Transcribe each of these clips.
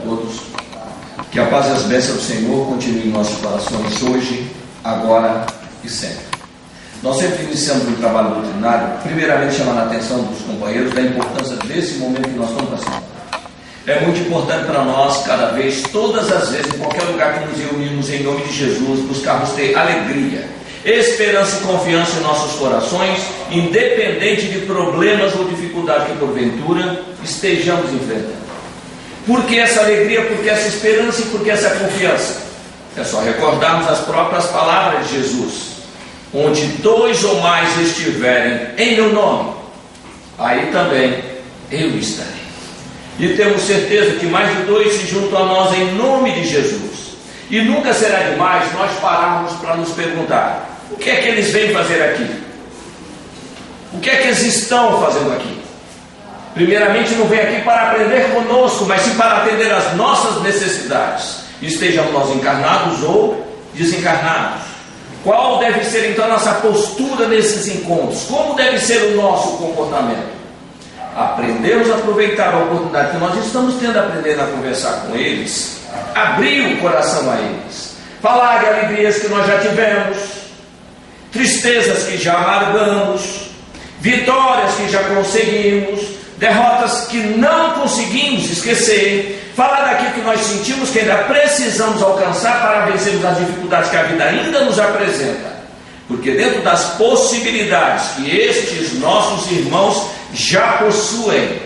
todos. Que a paz e as bênçãos do Senhor continuem em nossos corações hoje, agora e sempre. Nós sempre iniciamos um trabalho doutrinário, primeiramente chamando a atenção dos companheiros da importância desse momento que nós estamos passando. É muito importante para nós, cada vez, todas as vezes, em qualquer lugar que nos reunirmos em nome de Jesus, buscarmos ter alegria, esperança e confiança em nossos corações, independente de problemas ou dificuldades que porventura estejamos enfrentando. Por que essa alegria, por que essa esperança e por que essa confiança? É só recordarmos as próprias palavras de Jesus: onde dois ou mais estiverem em meu nome, aí também eu estarei. E temos certeza que mais de dois se juntam a nós em nome de Jesus. E nunca será demais nós pararmos para nos perguntar: o que é que eles vêm fazer aqui? O que é que eles estão fazendo aqui? Primeiramente, não vem aqui para aprender conosco, mas sim para atender às nossas necessidades, estejamos nós encarnados ou desencarnados. Qual deve ser então a nossa postura nesses encontros? Como deve ser o nosso comportamento? Aprendemos a aproveitar a oportunidade que nós estamos tendo, aprendendo a conversar com eles, abrir o coração a eles, falar de alegrias que nós já tivemos, tristezas que já amargamos, vitórias que já conseguimos, derrotas que não conseguimos esquecer, falar daquilo que nós sentimos que ainda precisamos alcançar para vencermos as dificuldades que a vida ainda nos apresenta. Porque dentro das possibilidades que estes nossos irmãos já possuem,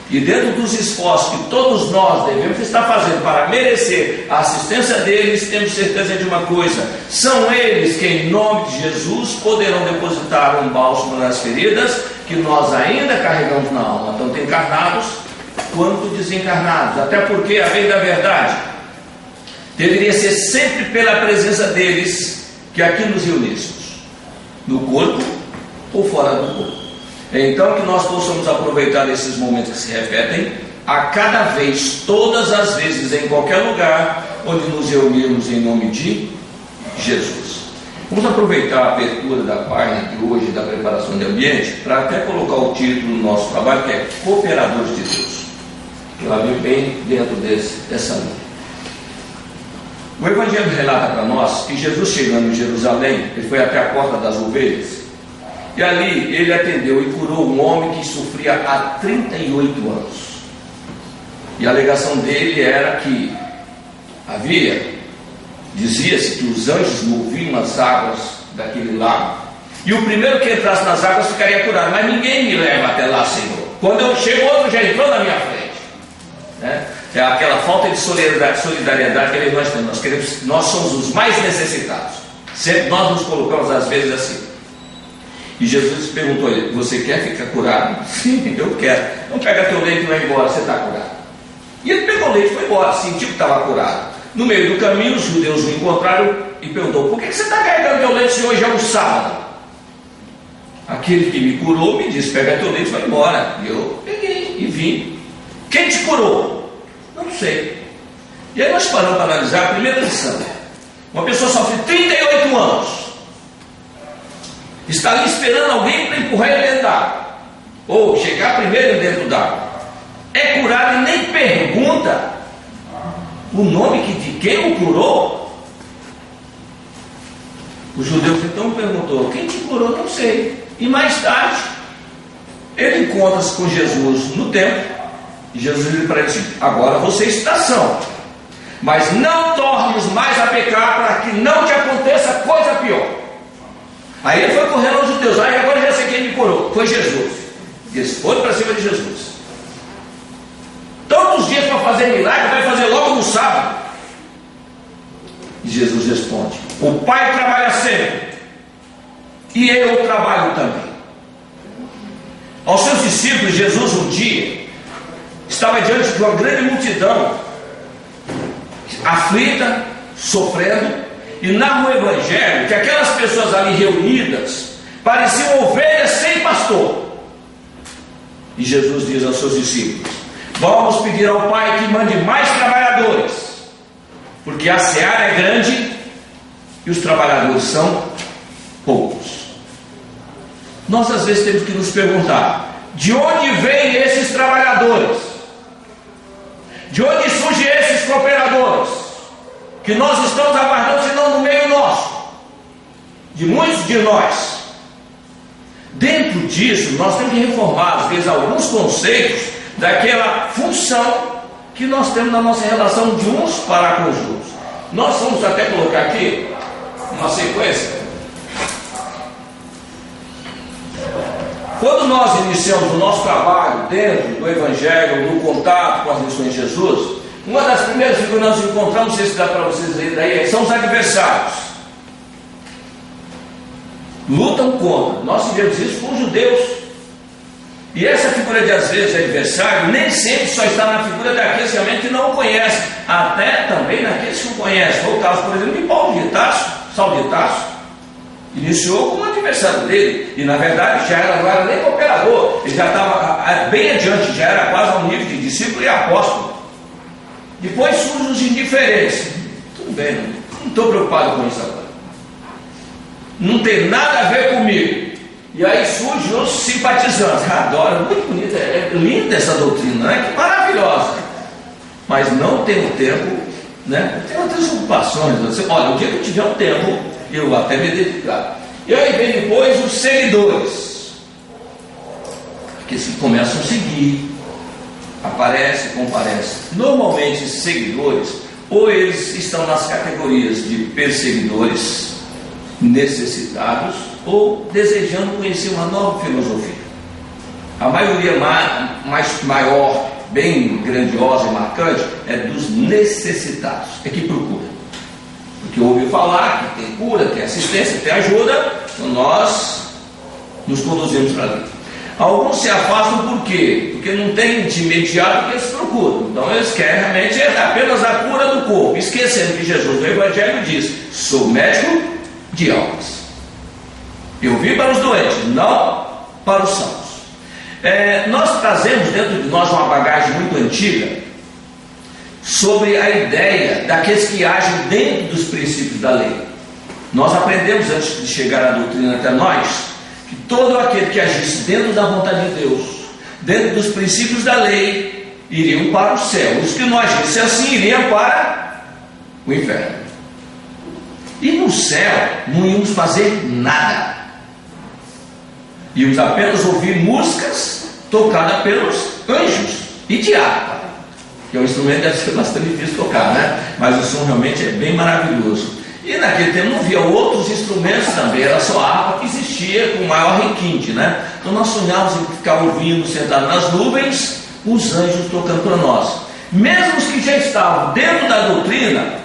e dentro dos esforços que todos nós devemos estar fazendo para merecer a assistência deles, temos certeza de uma coisa: são eles que em nome de Jesus poderão depositar um bálsamo nas feridas que nós ainda carregamos na alma, tanto encarnados quanto desencarnados. Até porque, a bem da verdade, deveria ser sempre pela presença deles que aqui nos reuníssemos, no corpo ou fora do corpo. Então, que nós possamos aproveitar esses momentos que se repetem a cada vez, todas as vezes, em qualquer lugar onde nos reunirmos em nome de Jesus. Vamos aproveitar a abertura da página de hoje, da preparação de ambiente, para até colocar o título do nosso trabalho, que é Cooperadores de Deus. Ela vem bem dentro dessa linha. O Evangelho relata para nós que Jesus, chegando em Jerusalém, ele foi até a porta das ovelhas, e ali ele atendeu e curou um homem que sofria há 38 anos. E a alegação dele era que dizia-se que os anjos moviam as águas daquele lago, e o primeiro que entrasse nas águas ficaria curado. Mas ninguém me leva até lá, Senhor. Quando eu chego, outro já entrou na minha frente, né? É aquela falta de solidariedade que nós temos. Nós somos os mais necessitados. Sempre nós nos colocamos às vezes assim. E Jesus perguntou a ele: você quer ficar curado? Sim, eu quero. Então pega teu leite e vai embora, você está curado. E ele pegou o leite e foi embora, sentiu que estava curado. No meio do caminho, os judeus o encontraram e perguntou: por que você está carregando teu leite se hoje é um sábado? Aquele que me curou me disse: pega teu leite e vai embora. E eu peguei e vim. Quem te curou? Não sei. E aí nós paramos para analisar a primeira lição. Uma pessoa sofre 38 anos, está ali esperando alguém para empurrar ele dentro d'água, ou chegar primeiro dentro d'água, é curado e nem pergunta o nome de quem o curou. Os judeus então perguntou: quem te curou? Não sei. E mais tarde ele encontra-se com Jesus no templo, e Jesus diz para ele: agora você está são, mas não tornes mais a pecar, para que não te aconteça coisa pior. Aí ele foi correndo aos judeus: aí agora já sei quem me curou, foi Jesus. Eles foram para cima de Jesus. Tantos dias para fazer milagre, vai fazer logo no sábado. E Jesus responde: o Pai trabalha sempre, e eu trabalho também. Aos seus discípulos, Jesus um dia estava diante de uma grande multidão, aflita, sofrendo, e narra o Evangelho que aquelas pessoas ali reunidas pareciam ovelhas sem pastor. E Jesus diz aos seus discípulos: vamos pedir ao Pai que mande mais trabalhadores, porque a seara é grande e os trabalhadores são poucos. Nós às vezes temos que nos perguntar: de onde vêm esses trabalhadores? De onde surge cooperadores, que nós estamos aguardando, senão no meio nosso, de muitos de nós. Dentro disso, nós temos que reformar, às vezes, alguns conceitos daquela função que nós temos na nossa relação de uns para com os outros. Nós vamos até colocar aqui uma sequência. Quando nós iniciamos o nosso trabalho dentro do Evangelho, no contato com as lições de Jesus, uma das primeiras que nós encontramos, não sei se dá para vocês lerem daí, são os adversários. Lutam contra. Nós tivemos isso com os judeus. E essa figura de, às vezes, adversário, nem sempre só está na figura daqueles realmente que não o conhecem, até também naqueles que o conhecem. Foi o caso, por exemplo, de Paulo de Tarso. Saulo de Tarso iniciou como adversário dele, e na verdade já era, não era nem cooperador, ele já estava bem adiante, já era quase ao nível de discípulo e apóstolo. Depois surgem os indiferentes. Tudo bem, não estou preocupado com isso agora, não tem nada a ver comigo. E aí surgem os simpatizantes. Adoro, muito bonita, é linda essa doutrina, né? Que maravilhosa. Mas não tenho tempo, né? Eu tenho outras ocupações. Olha, o dia que eu tiver um tempo, eu vou até me dedicar. E aí vem depois os seguidores, que se começam a seguir, aparece, comparece. Normalmente esses seguidores, ou eles estão nas categorias de perseguidores, necessitados, ou desejando conhecer uma nova filosofia. A maioria maior, bem grandiosa e marcante, é dos necessitados, é que procura, porque ouve falar que tem cura, tem assistência, tem ajuda, então nós nos conduzimos para ali. Alguns se afastam por quê? Porque não tem de imediato que eles procuram, então eles querem realmente apenas a cura do corpo, esquecendo que Jesus no Evangelho diz: sou médico de almas. Eu vim para os doentes, não para os sãos. Nós trazemos dentro de nós uma bagagem muito antiga sobre a ideia daqueles que agem dentro dos princípios da lei. Nós aprendemos, antes de chegar à doutrina até nós, que todo aquele que agisse dentro da vontade de Deus, dentro dos princípios da lei, iriam para o céu. Os que não agissem assim iriam para o inferno. E no céu não íamos fazer nada. Íamos apenas ouvir músicas tocadas pelos anjos e de harpa, que é um instrumento que deve ser bastante difícil tocar, né? Mas o som realmente é bem maravilhoso. E naquele tempo não havia outros instrumentos também, era só a harpa que existia com maior requinte, né? Então nós sonhávamos em ficar ouvindo, sentado nas nuvens, os anjos tocando para nós. Mesmo os que já estavam dentro da doutrina,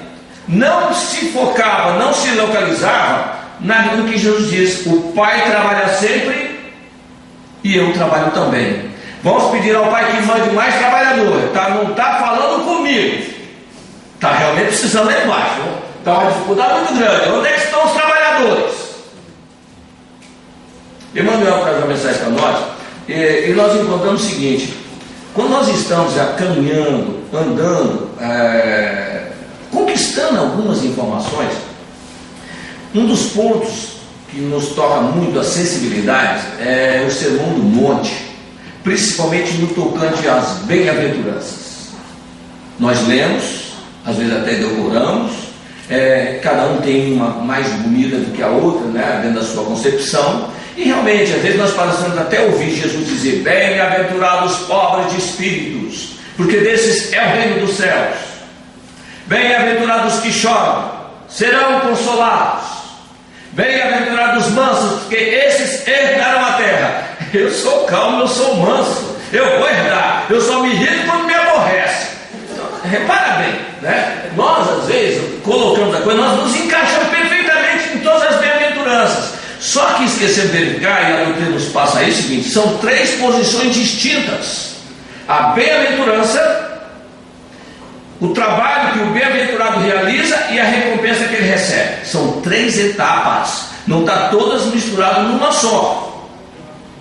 não se focava, não se localizava no que Jesus diz: o Pai trabalha sempre e eu trabalho também. Vamos pedir ao Pai que mande mais trabalhador. Não está falando comigo, está realmente precisando lá embaixo. Está uma dificuldade muito grande. Onde é que estão os trabalhadores? Emmanuel traz uma mensagem para nós, e nós encontramos o seguinte: quando nós estamos caminhando, andando, conquistando algumas informações, um dos pontos que nos toca muito a sensibilidade é o Sermão do Monte, principalmente no tocante às bem-aventuranças. Nós lemos, às vezes até decoramos, cada um tem uma mais bonita do que a outra, né, dentro da sua concepção, e realmente, às vezes nós passamos até ouvir Jesus dizer: bem-aventurados os pobres de espíritos, porque desses é o reino dos céus. Bem-aventurados que choram, serão consolados. Bem-aventurados os mansos, porque esses herdarão a terra. Eu sou calmo, eu sou manso, eu vou herdar. Eu só me irrito quando me aborrece. Então, repara bem, né? Nós às vezes colocamos a coisa, nós nos encaixamos perfeitamente em todas as bem-aventuranças. Só que esquecemos de verificar, e a doutrina nos passa aí o seguinte: são três posições distintas: a bem-aventurança, o trabalho que o bem-aventurado realiza e a recompensa que ele recebe. São três etapas, não está todas misturadas numa só.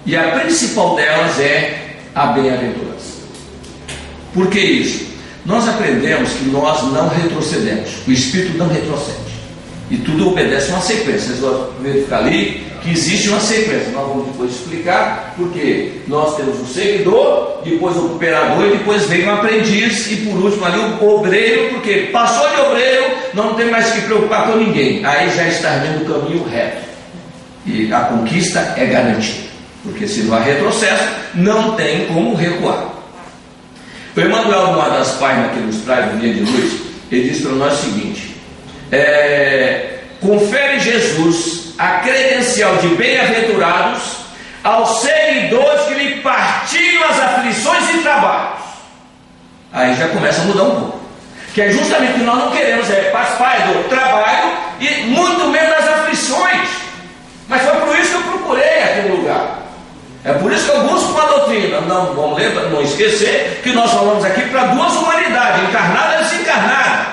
E a principal delas é a bem-aventurança. Por que isso? Nós aprendemos que nós não retrocedemos, o Espírito não retrocede. E tudo obedece uma sequência. Vocês vão verificar ali que existe uma sequência. Nós vamos depois explicar, porque nós temos o seguidor, depois o cooperador e depois vem o aprendiz e por último ali o obreiro, porque passou de obreiro, não tem mais que preocupar com ninguém. Aí já está vendo o caminho reto. E a conquista é garantida. Porque se não há retrocesso, não tem como recuar. O Emmanuel, numa das páginas que nos traz no Dia de Luz, ele diz para nós o seguinte: confere Jesus a credencial de bem-aventurados aos seguidores que lhe partilham as aflições e trabalhos. Aí já começa a mudar um pouco, que é justamente o que nós não queremos, participar do trabalho e muito menos das aflições. Mas foi por isso que eu procurei aquele lugar. É por isso que eu busco uma doutrina. Não vamos não esquecer que nós falamos aqui para duas humanidades, encarnada e desencarnada.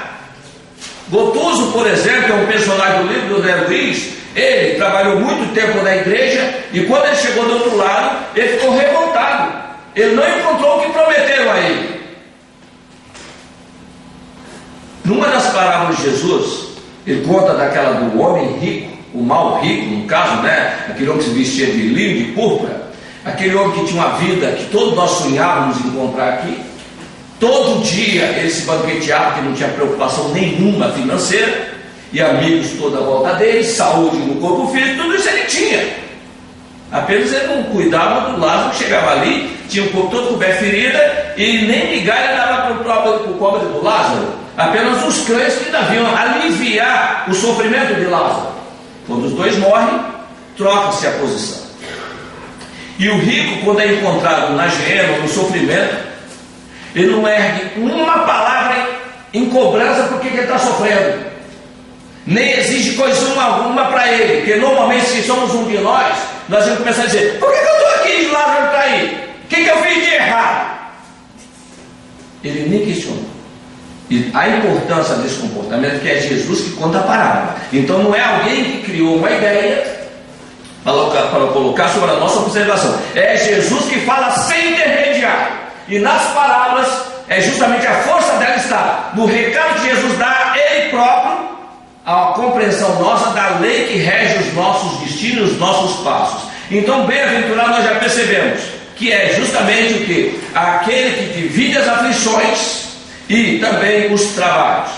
Gotuso, por exemplo, que é um personagem do livro do André Luiz, ele trabalhou muito tempo na igreja e quando ele chegou do outro lado, ele ficou revoltado. Ele não encontrou o que prometeram a ele. Numa das parábolas de Jesus, ele conta daquela do homem rico, o mal rico, no caso, né? Aquele homem que se vestia de linho, de púrpura, aquele homem que tinha uma vida que todos nós sonhávamos encontrar aqui. Todo dia ele se banqueteava, que não tinha preocupação nenhuma financeira, e amigos toda a volta dele, saúde no corpo físico, tudo isso ele tinha. Apenas ele não cuidava do Lázaro que chegava ali, tinha o corpo todo coberto ferida, e nem migalha dava para o pobre do Lázaro. Apenas os cães que deviam aliviar o sofrimento de Lázaro. Quando os dois morrem, troca-se a posição. E o rico, quando é encontrado na gema, no sofrimento, ele não ergue uma palavra em cobrança porque ele está sofrendo, nem exige coisa alguma para ele, porque normalmente, se somos um de nós vamos começar a dizer: por que eu estou aqui e Lázaro está aí? O que eu fiz de errado? Ele nem questionou. E a importância desse comportamento, que é Jesus que conta a parábola. Então não é alguém que criou uma ideia para colocar sobre a nossa observação. É Jesus que fala sem intermediário. E nas parábolas, justamente a força dela está no recado que Jesus dá a Ele próprio, a compreensão nossa da lei que rege os nossos destinos, os nossos passos. Então, bem-aventurado, nós já percebemos que é justamente o que? Aquele que divide as aflições e também os trabalhos.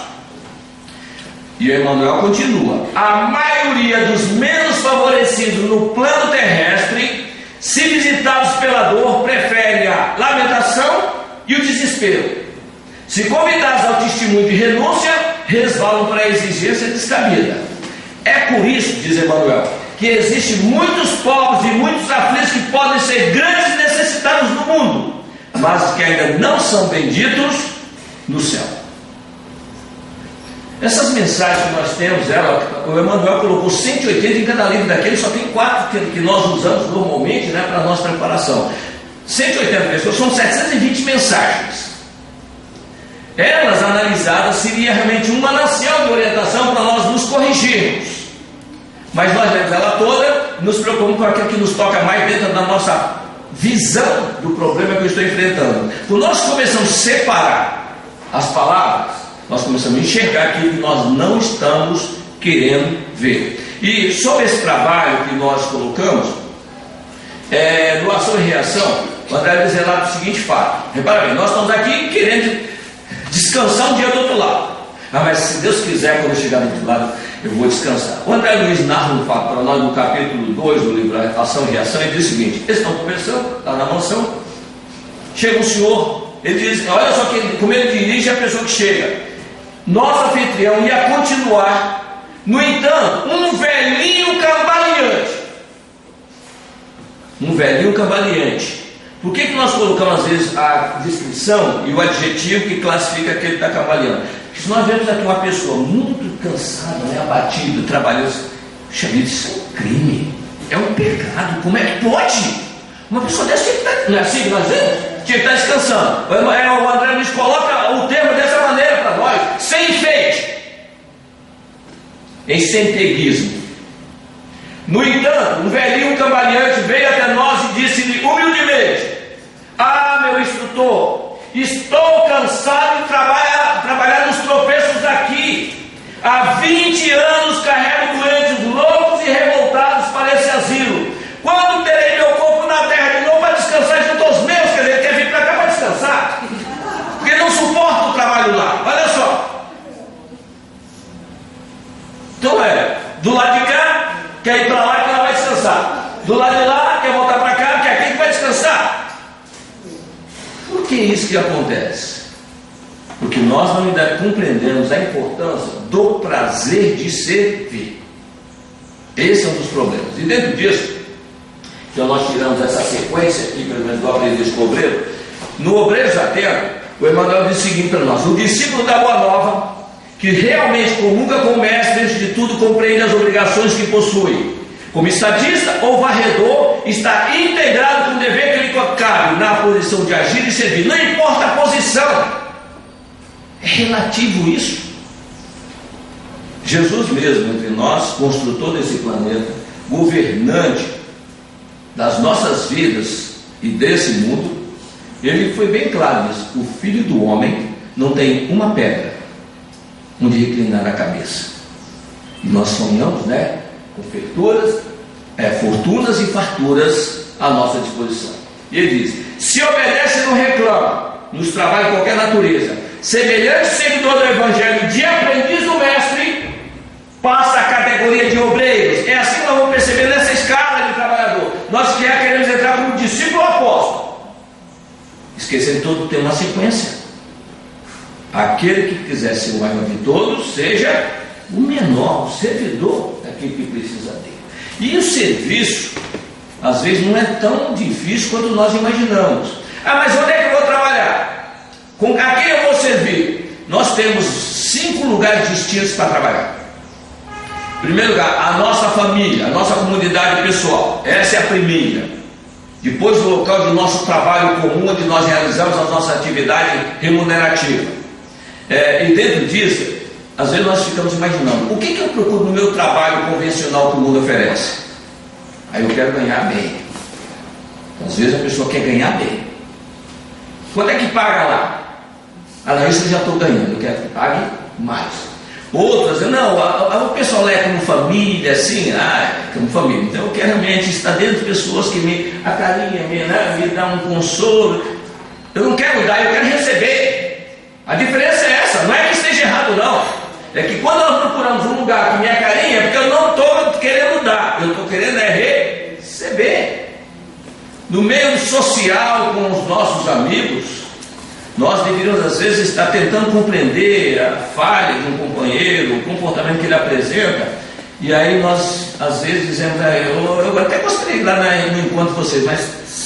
E o Emmanuel continua: a maioria dos menos favorecidos no plano terrestre, se visitados pela dor, preferem a lamentação e o desespero. Se convidados ao testemunho de renúncia, resvalam para a exigência descabida. É por isso, diz Emmanuel, que existem muitos povos e muitos aflitos que podem ser grandes necessitados no mundo, mas que ainda não são benditos no céu. Essas mensagens que nós temos, o Emmanuel colocou 180 em cada livro daquele, só tem 4 que nós usamos normalmente, né, para a nossa preparação. 180 pessoas, são 720 mensagens. Elas analisadas seria realmente um manancial de orientação para nós nos corrigirmos. Mas nós lemos ela toda, nos preocupamos com aquilo que nos toca mais dentro da nossa visão do problema que eu estou enfrentando. Quando nós começamos a separar as palavras, nós começamos a enxergar aquilo que nós não estamos querendo ver. E sobre esse trabalho que nós colocamos, doação e reação, o André Luiz relata o seguinte fato. Repara bem, nós estamos aqui querendo descansar um dia do outro lado. Mas se Deus quiser, quando eu chegar do outro lado, eu vou descansar. O André Luiz narra um fato para nós no capítulo 2 do livro Ação e Reação, e diz o seguinte: eles estão conversando lá na mansão, chega um senhor, ele diz, olha só como ele dirige a pessoa que chega. Nosso anfitrião ia continuar, no entanto, um velhinho cambaleante. Um velhinho cambaleante. Por que nós colocamos às vezes a descrição e o adjetivo que classifica aquele que está cambaleando? Porque se nós vemos aqui uma pessoa muito cansada, né, abatida, trabalhando, puxa vida, isso é um crime, é um pecado, como é que pode? Uma pessoa dessa tinha que estar, não é assim que nós vemos? Tinha que estar descansando. O André Luiz coloca o termo dessa maneira para nós, sem enfeite, em senteguismo. No entanto, um velhinho cambaleante veio até nós e disse-lhe humildemente: ah, meu instrutor, estou cansado de trabalhar nos tropeços daqui. Há 20 anos carrego doentes, loucos e revoltados para esse asilo. Quando terei meu corpo na terra de novo para descansar junto aos meus? Quer dizer, ele quer vir para cá para descansar, porque não suporta o trabalho lá. Olha só. Então do lado de cá, quer ir para lá que ela vai descansar. Do lado de lá, quer voltar para cá, quer aqui que vai descansar. Por que isso que acontece? Porque nós não ainda compreendemos a importância do prazer de servir. Esse é um dos problemas. E dentro disso, então nós tiramos essa sequência aqui, pelo menos do aprendiz com o obreiro. No Obreiros da Terra, o Emmanuel diz o seguinte para nós: o discípulo da Boa Nova, que realmente comunga com o mestre, antes de tudo compreende as obrigações que possui. Como estadista ou varredor, está integrado com o dever que lhe cabe na posição de agir e servir. Não importa a posição, é relativo isso. Jesus mesmo entre nós, construtor desse planeta, governante das nossas vidas e desse mundo, ele foi bem claro nisso: o Filho do Homem não tem uma pedra onde reclinar a cabeça. E nós sonhamos, né, com fortunas e farturas à nossa disposição. E ele diz: se obedece e não reclama nos trabalhos de qualquer natureza, semelhante seguidor do Evangelho, de aprendiz do mestre, passa a categoria de obreiros. É assim que nós vamos perceber nessa escala de trabalhador. Nós queremos entrar como discípulo ou apóstolo, esquecendo que todo tem uma sequência. Aquele que quiser ser o maior de todos, seja o menor, o servidor daquele que precisa dele. E o serviço, às vezes, não é tão difícil quanto nós imaginamos. Ah, mas onde é que eu vou trabalhar? Com a quem eu vou servir? Nós temos 5 lugares distintos para trabalhar. Em primeiro lugar, a nossa família, a nossa comunidade pessoal. Essa é a primeira. Depois, o local do nosso trabalho comum, onde nós realizamos a nossa atividade remunerativa. E dentro disso, às vezes nós ficamos imaginando: o que eu procuro no meu trabalho convencional que o mundo oferece? Aí eu quero ganhar bem. Às vezes a pessoa quer ganhar bem. Quanto é que paga lá? Ah, não, isso eu já estou ganhando, eu quero que pague mais. Outras, não, o pessoal é como família, assim, como família. Então eu quero realmente estar dentro de pessoas que me acarinham, me dão um consolo. Eu não quero dar, eu quero receber. A diferença é essa, não é que esteja errado não. É que quando nós procuramos um lugar que me acarinha, é porque eu não estou querendo dar, eu estou querendo receber. No meio social, com os nossos amigos, nós deveríamos às vezes estar tentando compreender a falha de um companheiro, o comportamento que ele apresenta, e aí nós às vezes dizemos: eu até gostaria de ir lá no encontro de vocês, mas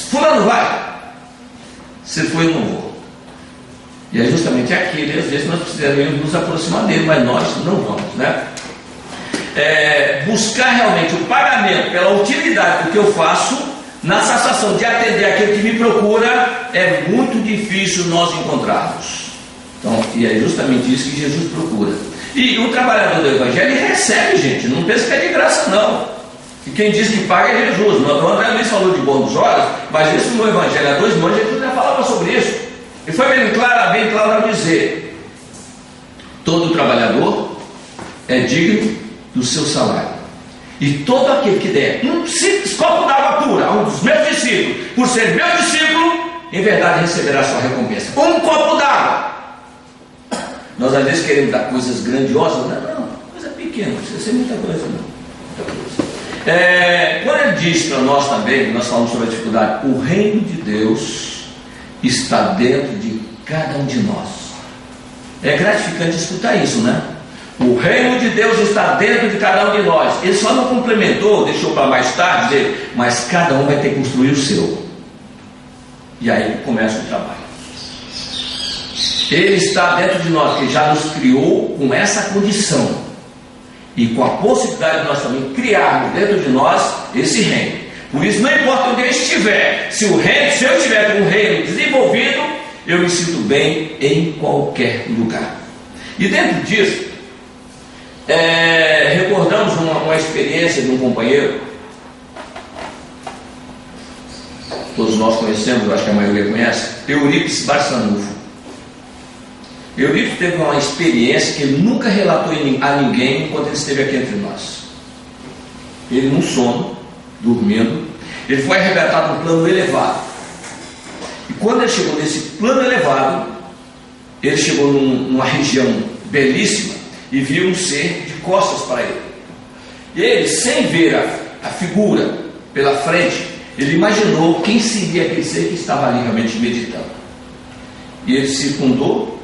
fulano vai, se for eu não vou. E é justamente aquele, às vezes nós precisamos nos aproximar dele, mas nós não vamos, né? Buscar realmente o pagamento pela utilidade do que eu faço, na satisfação de atender aquele que me procura, é muito difícil nós encontrarmos. Então, e é justamente isso que Jesus procura. E o trabalhador do Evangelho, ele recebe, gente, não pensa que é de graça não. E quem diz que paga é Jesus. O André Luiz falou de bônus horas, mas isso no Evangelho há 2 anos Jesus já falava sobre isso. E foi bem claro ao dizer: todo trabalhador é digno do seu salário. E todo aquele que der um simples copo d'água pura a um dos meus discípulos, por ser meu discípulo, em verdade receberá sua recompensa. Um copo d'água. Nós às vezes queremos dar coisas grandiosas, não, coisa pequena, não precisa ser muita coisa não. Muita coisa. Quando ele diz para nós também, nós falamos sobre a dificuldade: o reino de Deus está dentro de cada um de nós. É gratificante escutar isso, né? O reino de Deus está dentro de cada um de nós. Ele só não complementou, deixou para mais tarde dizer: mas cada um vai ter que construir o seu. E aí começa o trabalho. Ele está dentro de nós, que já nos criou com essa condição, e com a possibilidade de nós também criarmos dentro de nós esse reino. Por isso, não importa onde eu estiver, se eu estiver com o reino desenvolvido, eu me sinto bem em qualquer lugar. E dentro disso, recordamos uma experiência de um companheiro, todos nós conhecemos, eu acho que a maioria conhece, Eurípides Barçanufo. Eurico teve uma experiência que ele nunca relatou a ninguém enquanto ele esteve aqui entre nós. Ele, num sono, dormindo, ele foi arrebatado num plano elevado. E quando ele chegou nesse plano elevado, ele chegou numa região belíssima e viu um ser de costas para ele. E ele, sem ver a figura pela frente, ele imaginou quem seria aquele ser que estava ali realmente meditando. E ele circundou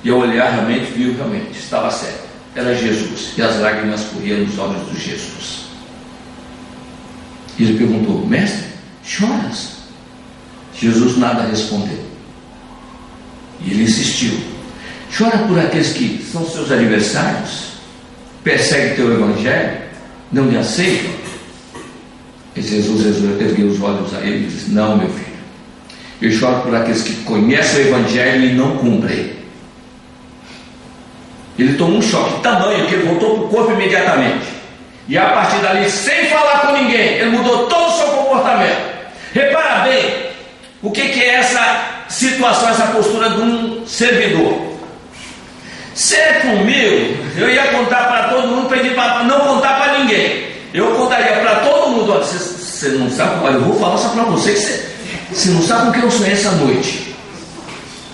e ao olhar realmente viu realmente, estava certo, era Jesus, e as lágrimas corriam nos olhos de Jesus. E ele perguntou: mestre, choras? Jesus nada respondeu. E ele insistiu: chora por aqueles que são seus adversários, perseguem teu evangelho, não lhe aceitam? E Jesus ergueu os olhos a ele e disse: não, meu filho, eu choro por aqueles que conhecem o evangelho e não cumprem. Ele tomou um choque de tamanho que ele voltou para o corpo imediatamente. E a partir dali, sem falar com ninguém, ele mudou todo o seu comportamento. Repara bem o que é essa situação, essa postura de um servidor. Se é comigo, eu ia contar para todo mundo, pedir para não contar para ninguém. Eu contaria para todo mundo: olha, você não sabe, olha, eu vou falar só para você que você não sabe o que eu sonhei essa noite.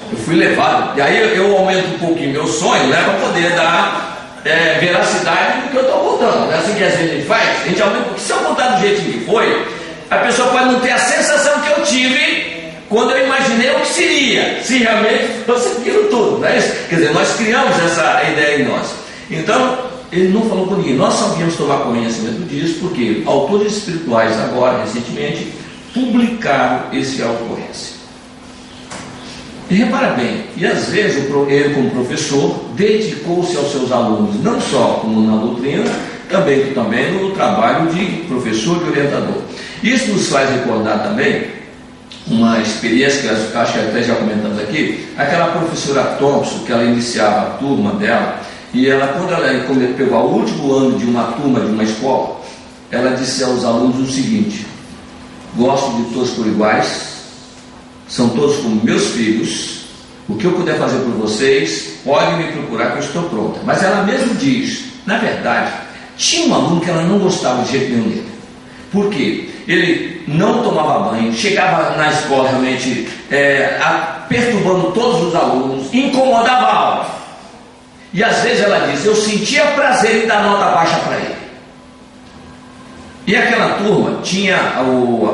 Eu fui levado, e aí eu aumento um pouquinho meu sonho, né, para poder dar veracidade no que eu estou contando. Não é assim que às vezes a gente faz? A gente aumenta, porque se eu contar do jeito que foi, a pessoa pode não ter a sensação que eu tive quando eu imaginei o que seria, se realmente fosse aquilo tudo, não é isso? Quer dizer, nós criamos essa ideia em nós. Então, ele não falou com ninguém. Nós só viemos tomar conhecimento disso porque autores espirituais agora, recentemente, publicaram esse ocorrência. E repara bem, e às vezes ele, como professor, dedicou-se aos seus alunos, não só como na doutrina, também no trabalho de professor e orientador. Isso nos faz recordar também uma experiência que eu acho que até já comentamos aqui, aquela professora Thompson, que ela iniciava a turma dela, e ela, quando ela pegou o último ano de uma turma de uma escola, ela disse aos alunos o seguinte: gosto de todos por iguais, são todos como meus filhos, o que eu puder fazer por vocês, podem me procurar que eu estou pronta. Mas ela mesmo diz, na verdade, tinha um aluno que ela não gostava de jeito nenhum dele. Por quê? Ele não tomava banho, chegava na escola realmente perturbando todos os alunos, incomodava a aula. E às vezes ela diz: eu sentia prazer em dar nota baixa para ele. E aquela turma tinha,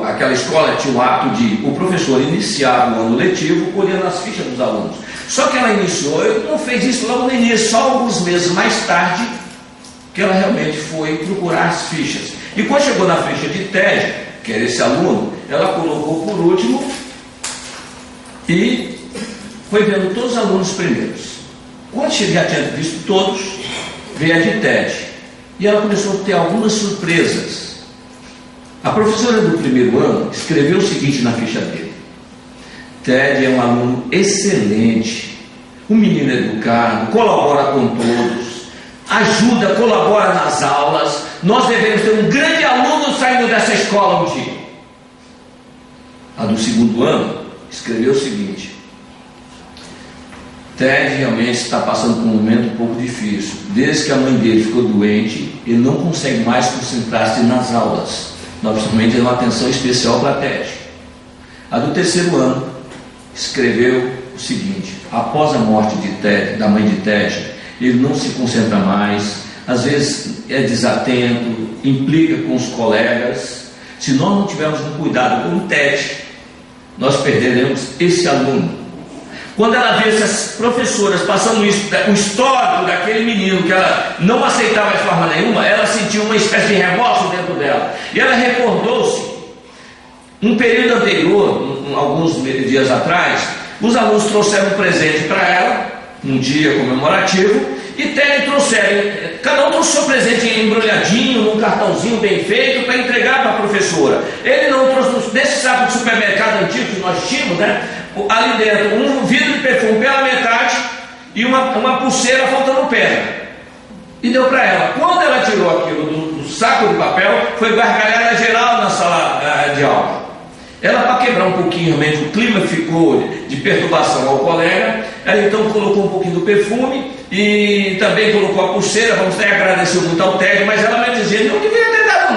aquela escola tinha o hábito de o professor iniciava o ano letivo colhendo as fichas dos alunos. Só que ela iniciou, não fez isso logo no início, só alguns meses mais tarde, que ela realmente foi procurar as fichas. E quando chegou na ficha de TED, que era esse aluno, ela colocou por último e foi vendo todos os alunos primeiros. Quando já tinha visto todos, veio a de TED. E ela começou a ter algumas surpresas. A professora do primeiro ano escreveu o seguinte na ficha dele: TED é um aluno excelente, um menino educado, colabora com todos, ajuda, colabora nas aulas. Nós devemos ter um grande aluno saindo dessa escola um dia. A do segundo ano escreveu o seguinte: TED realmente está passando por um momento um pouco difícil. Desde que a mãe dele ficou doente, ele não consegue mais concentrar-se nas aulas. Nós precisamos ter uma atenção especial para TED. A do terceiro ano escreveu o seguinte: após a morte de TED, da mãe de TED, ele não se concentra mais, às vezes é desatento, implica com os colegas. Se nós não tivermos um cuidado com o TED, nós perderemos esse aluno. Quando ela viu essas professoras passando isso, o histórico daquele menino que ela não aceitava de forma nenhuma, ela sentiu uma espécie de remorso dentro dela. E ela recordou-se, um período anterior, alguns dias atrás, os alunos trouxeram um presente para ela, um dia comemorativo, e TED trouxeram, cada um trouxe seu presente embrulhadinho, num cartãozinho bem feito, para entregar para a professora. Ele não trouxe, nesse saco de supermercado antigo que nós tínhamos, né? Ali dentro, um vidro de perfume pela metade e uma pulseira faltando perna. E deu para ela. Quando ela tirou aquilo do saco de papel, foi gargalhada geral na sala de aula. Ela, para quebrar um pouquinho, realmente, o clima ficou de perturbação ao colega, ela então colocou um pouquinho do perfume e também colocou a pulseira, vamos até agradecer muito ao Ted, mas ela vai dizer, não deveria ter dado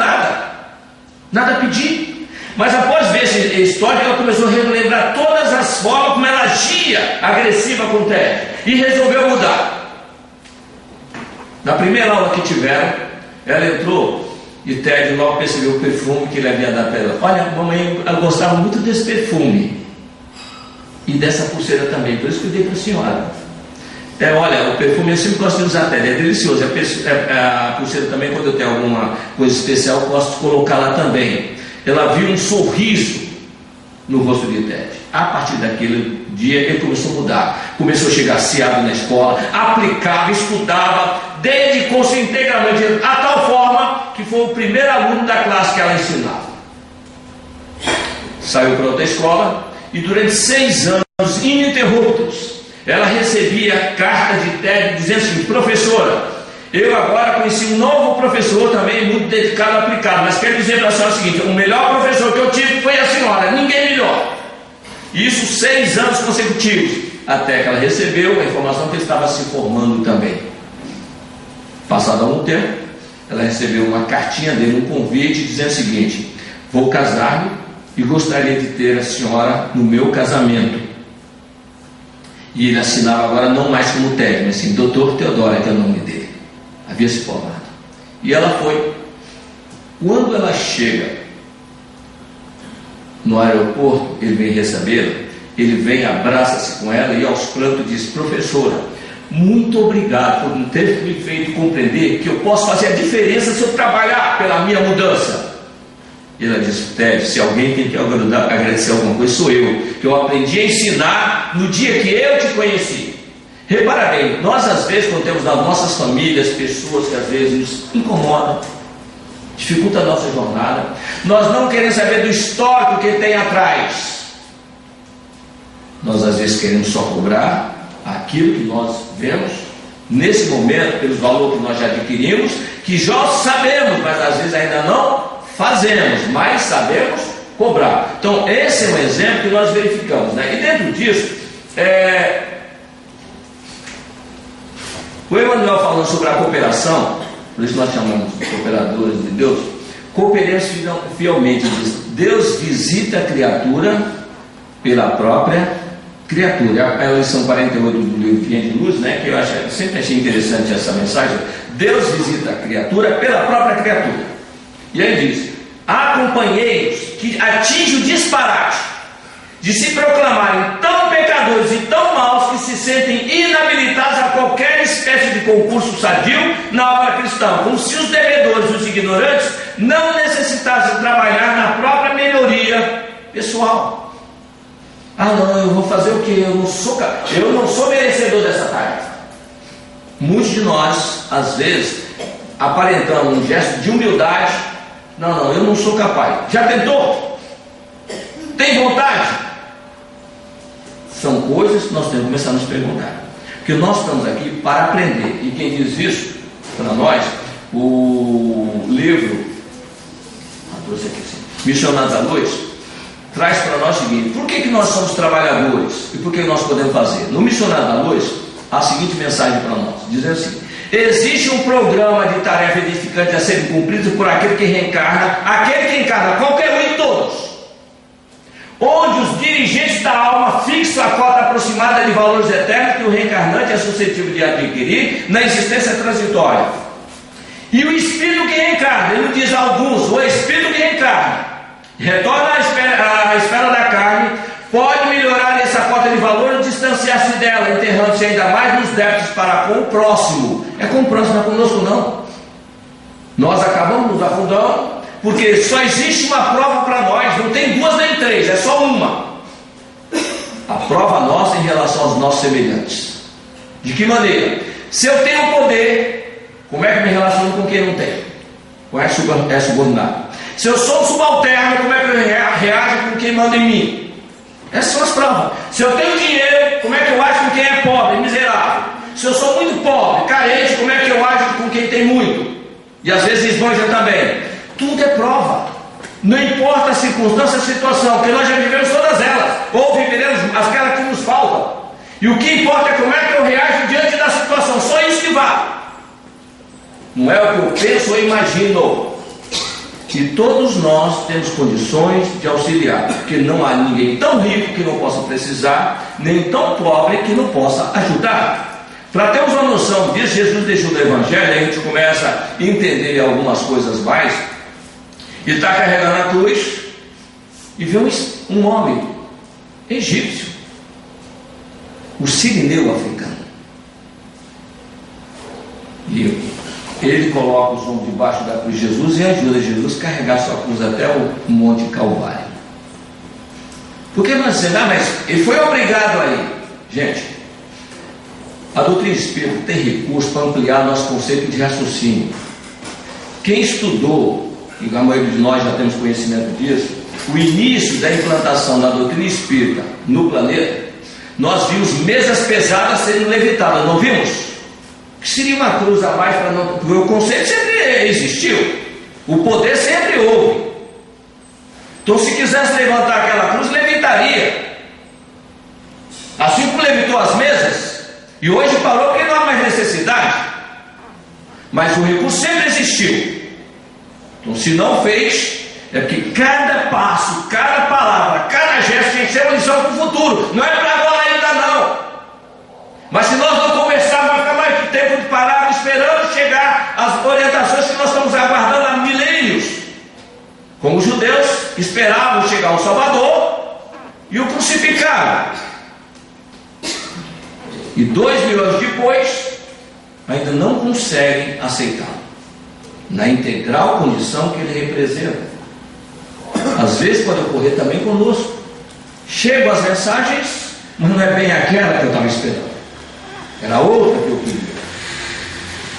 nada a pedir. Mas após ver essa história, ela começou a relembrar todas as formas como ela agia agressiva com o Ted e resolveu mudar. Na primeira aula que tiveram, ela entrou e Ted logo percebeu o perfume que ele havia dado para ela. Olha, mamãe, ela gostava muito desse perfume e dessa pulseira também, por isso que eu dei para a senhora. Olha, o perfume eu sempre gosto de usar até, ele é delicioso. A pulseira também, quando eu tenho alguma coisa especial, eu gosto de colocar lá também. Ela viu um sorriso no rosto de Ted. A partir daquele dia ele começou a mudar, começou a chegar aciado na escola, aplicava, estudava, dedicou-se integralmente a tal forma que foi o primeiro aluno da classe que ela ensinava. Saiu para outra escola e durante 6 anos ininterruptos ela recebia cartas de Ted dizendo assim: professora, eu agora conheci um novo professor também muito dedicado, aplicado, mas quero dizer para a senhora o seguinte: o melhor professor que eu tive foi a senhora, ninguém melhor. Isso 6 anos consecutivos, até que ela recebeu a informação que ele estava se formando também. Passado algum tempo, ela recebeu uma cartinha dele, um convite dizendo o seguinte: vou casar-me e gostaria de ter a senhora no meu casamento. E ele assinava agora não mais como Ted, mas sim Dr. Teodoro, que é o nome dele. Havia se formado. E ela foi. Quando ela chega no aeroporto, ele vem recebê-la, ele vem, abraça-se com ela e aos prantos diz: professora, muito obrigado por não ter me feito compreender que eu posso fazer a diferença se eu trabalhar pela minha mudança. E ela diz: Ted, se alguém tem que agradecer alguma coisa, sou eu, que eu aprendi a ensinar no dia que eu te conheci. Repara bem, nós às vezes, quando temos nas nossas famílias pessoas que às vezes nos incomodam, dificulta a nossa jornada, nós não queremos saber do histórico que tem atrás. Nós às vezes queremos só cobrar aquilo que nós vemos nesse momento, pelos valores que nós já adquirimos, que já sabemos, mas às vezes ainda não fazemos, mas sabemos cobrar. Então esse é um exemplo que nós verificamos, né? E dentro disso, o Emmanuel falando sobre a cooperação, por isso nós chamamos de cooperadores de Deus, cooperemos fielmente. Deus visita a criatura pela própria criatura. É a lição 48 do livro Fiel de Luz, né, que eu sempre achei interessante essa mensagem. Deus visita a criatura pela própria criatura. E aí diz: há companheiros que atingem o disparate de se proclamarem tão pecadores e tão maus que se sentem inabilitados a qualquer espécie de concurso sadio na obra cristã, como se os devedores e os ignorantes não necessitassem trabalhar na própria melhoria pessoal. Ah não, eu vou fazer o que? Eu não sou merecedor dessa tarefa. Muitos de nós, às vezes, aparentamos um gesto de humildade. Não, eu não sou capaz. Já tentou? Tem vontade? São coisas que nós temos que começar a nos perguntar, porque nós estamos aqui para aprender. E quem diz isso para nós, o livro Missionários à Luz, traz para nós o seguinte: por que nós somos trabalhadores e por que nós podemos fazer? No Missionários à Luz há a seguinte mensagem para nós, dizendo assim: existe um programa de tarefa edificante a ser cumprido por aquele que reencarna, qualquer um e todos, onde os dirigentes da alma fixam a cota aproximada de valores eternos que o reencarnante é suscetível de adquirir na existência transitória. E o espírito que reencarna, ele diz a alguns: o espírito que reencarna retorna à esfera da carne, pode melhorar essa cota de valor e distanciar-se dela, enterrando-se ainda mais nos débitos para com o próximo. É com o próximo, não é conosco não. Nós acabamos nos afundando, porque só existe uma prova para nós, não tem 2 nem 3, é só uma. A prova nossa em relação aos nossos semelhantes. De que maneira? Se eu tenho poder, como é que eu me relaciono com quem não tem? Como é subordinado? Se eu sou subalterno, como é que eu reajo com quem manda em mim? Essas são as provas. Se eu tenho dinheiro, como é que eu ajo com quem é pobre, miserável? Se eu sou muito pobre, carente, como é que eu ajo com quem tem muito? E às vezes esbanja também. Tudo é prova. Não importa a circunstância, a situação, porque nós já vivemos todas elas, ou viveremos aquelas que nos faltam. E o que importa é como é que eu reajo diante da situação, só isso que vale. Não é o que eu penso ou imagino. E todos nós temos condições de auxiliar, porque não há ninguém tão rico que não possa precisar, nem tão pobre que não possa ajudar. Para termos uma noção disso, Jesus deixou no Evangelho, a gente começa a entender algumas coisas mais. E está carregando a cruz e vê um homem egípcio, o sirineu africano. E ele coloca os ombros debaixo da cruz de Jesus e ajuda Jesus a carregar sua cruz até o Monte Calvário. Porque nós dizemos, mas ele foi obrigado a ir. Gente, a doutrina espírita tem recurso para ampliar nosso conceito de raciocínio. Quem estudou, e a maioria de nós já temos conhecimento disso, o início da implantação da doutrina espírita no planeta, nós vimos mesas pesadas sendo levitadas, não vimos? Que seria uma cruz a mais para não. Porque o conceito sempre existiu, o poder sempre houve. Então, se quisesse levantar aquela cruz, levitaria. Assim como levitou as mesas, e hoje parou porque não há mais necessidade. Mas o recurso sempre existiu. Então, se não fez, é porque cada passo, cada palavra, cada gesto tem que ser uma lição para o futuro. Não é para agora ainda não. Mas se nós não conversarmos, vai ficar mais tempo de parar esperando chegar as orientações que nós estamos aguardando há milênios. Como os judeus esperavam chegar o Salvador e o crucificaram. E 2000 anos depois, ainda não conseguem aceitá-lo na integral condição que ele representa. Às vezes pode ocorrer também conosco. Chegam as mensagens, mas não é bem aquela que eu estava esperando. Era outra que eu queria.